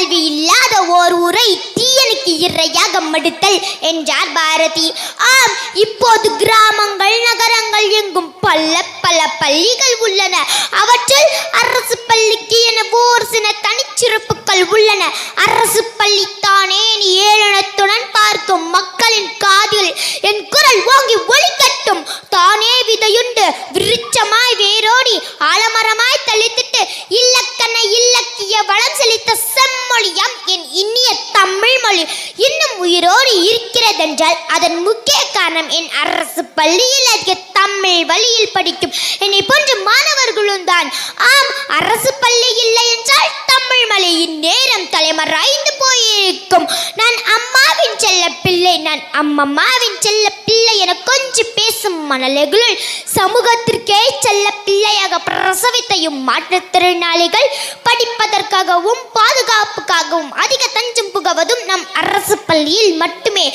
கல்வி இல்லாத ஓர் ஊரை தீயனுக்கு இரையாக மடுத்தல் என்றார் பாரதி. ஆம், இப்போது கிராமங்கள் நகரங்கள் எங்கும் பல பல பள்ளிகள் உள்ளன. அவற்றில் அரசு பள்ளிக்கு என ஓர் சில தனிச்சிறப்புகள் உள்ளன. அரசு பள்ளி தானே ஏளனத்துடன் பார்க்கும் மக்களின் காதில் என் குரல் ஓங்கி ஒலிக்கட்டும். தானே விதையுண்டு விருட்சமாய் வேரோடி ஆலமரமாய் தளித்திட்டு இல்லக்கண்ணை இல்லக்கிய வளம் செழித்த செம்மொழியாம் என் இனிய தமிழ் மொழி இன்னும் உயிரோடு இருக்கிறதென்றால் அதன் முக்கிய காரணம் என் அரசு பள்ளியில் அதிக தமிழ் வழியில் படிக்கும் என்னை போன்ற மாணவர்களும் தான். ஆம், அரசு பள்ளி இல்லை என்றால் தமிழ் மொழியின் நேரம் தலைமறைந்து போயிருக்கும். நான் அம்மாவின் செல்ல பிள்ளை, நான் அம்மம்மாவின் செல்ல பிள்ளை என கொஞ்சம் பேசும் மணலைகளுள் சமூகத்திற்கே செல்ல பிள்ளையாக பிரசவித்தையும் மாற்றுத்திறனாளிகள் படிப்பதற்காகவும் பாதுகாப்புக்காகவும் அதிக தஞ்சம் புகுவதும் நம் அரசு பள்ளியில் மட்டுமே.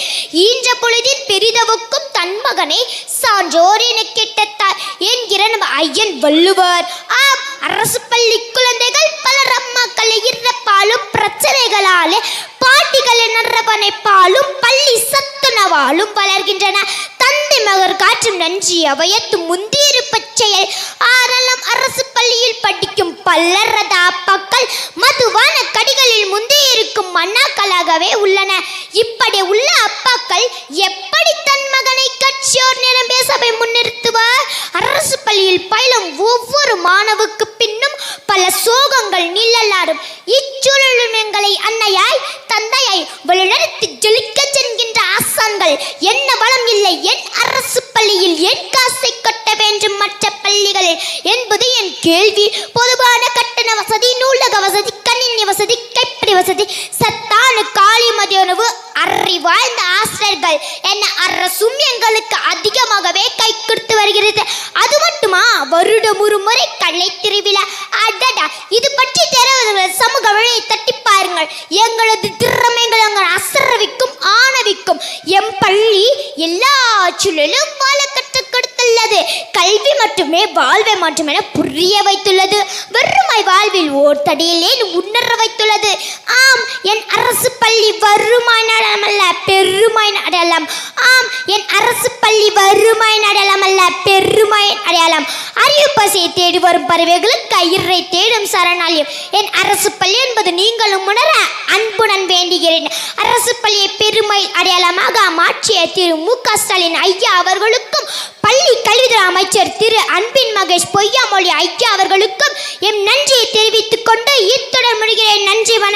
ஈன்ற பொழுதில் பெரிதவுக்கும் தன் மகனை சான்றோர் என கேட்டார் என்கிற நம்ம ஐயன் வள்ளுவர். அரசு பள்ளி குழந்தைகள் பலர் அம்மாக்களை இறப்பாலும் பிரச்சனைகளாலே பாட்டிகளை நரவனை பாலும் பள்ளி சத்துணவாலும் வளர்கின்றன. தந்தை மகர் காற்றும் நன்றி அவையத்து முந்தியிருப்ப செயல். ஆரளம் அரசு பள்ளியில் படிக்கும் பல்லரத அப்பாக்கள் மதுவான கடிகளில் முந்தியிருக்கும் மன்னாக்களாகவே உள்ளன. இப்படி உள்ள அப்பாக்கள் எப்படி தன் மகனை கட்சியோர் நிரம்பிய சபை முன்னிறுத்துவார்? அரசு பள்ளியில் பயிலும் ஒவ்வொரு மாணவுக்கு பின்னும் பல சோகங்கள் நிழலாடும். இச்சூழலும் எங்களை அன்னையாய் தந்தையாய் வழிநடத்தி ஜொலிக்க சென்கின்ற ஆசான்கள் என்ன வளம் இல்லை என் அரசு பள்ளியில் என் காசை கொட்ட வேண்டும் மற்ற பள்ளிகளில் என்பது என் கேள்வி. பொதுவான கட்டண வசதி, நூலக வசதி, கணினி வசதி, கைப்படி வசதி, சத்தான காலை மதிய உணவு, அறிவாய்ந்த ஆசிரியர்கள் என அரசும் எங்களுக்கு அதிகமாகவே கை கொடுத்து வருகிறது. அது மட்டுமா, வருடம் ஒரு முறை கலை திருவிழா. அடடா, இது பற்றி தெரிவதற்கு சமூக வழியை தட்டி பாருங்கள். எங்களது திறமைகள் எங்கள் அசரவிக்கும் ஆணவிக்கும். எம் பள்ளி எல்லா சூழலும் வாழ கற்றுக் கொடுத்துள்ளது. கல்வி மட்டுமே வாழ்வை மாற்றும் என புரிய வைத்துள்ளது. வறுமை வாழ்வில் ஓர் தடியிலே உணர வைத்துள்ளது. ஆம், என் அரசு பள்ளி வறுமை நடமல்ல பெருமை அடையாளம். ஆம், என் அரசு பள்ளி வறுமை அடையாளம் அல்ல பெருமை அடையாளம். அறிவு பசியை தேடி வரும் பறவைகளுக்கு கயிறை தேடும் சரணாலயம் என் அரசு பள்ளி என்பது நீங்களும் உணர அன்புடன் வேண்டுகிறேன். அரசு பள்ளியை பெருமை அடையாளமாக மாற்றிய திரு மு.க. ஸ்டாலின் ஐயா அவர்களுக்கும் பள்ளி கல்வித்துறை அமைச்சர் திரு அன்பின் மகேஷ் பொய்யாமொழி ஐயா அவர்களுக்கும் எம் நன்றியை தெரிவித்துக் கொண்டு இத்துடன் முடிகிறேன். நன்றி, வணக்கம்.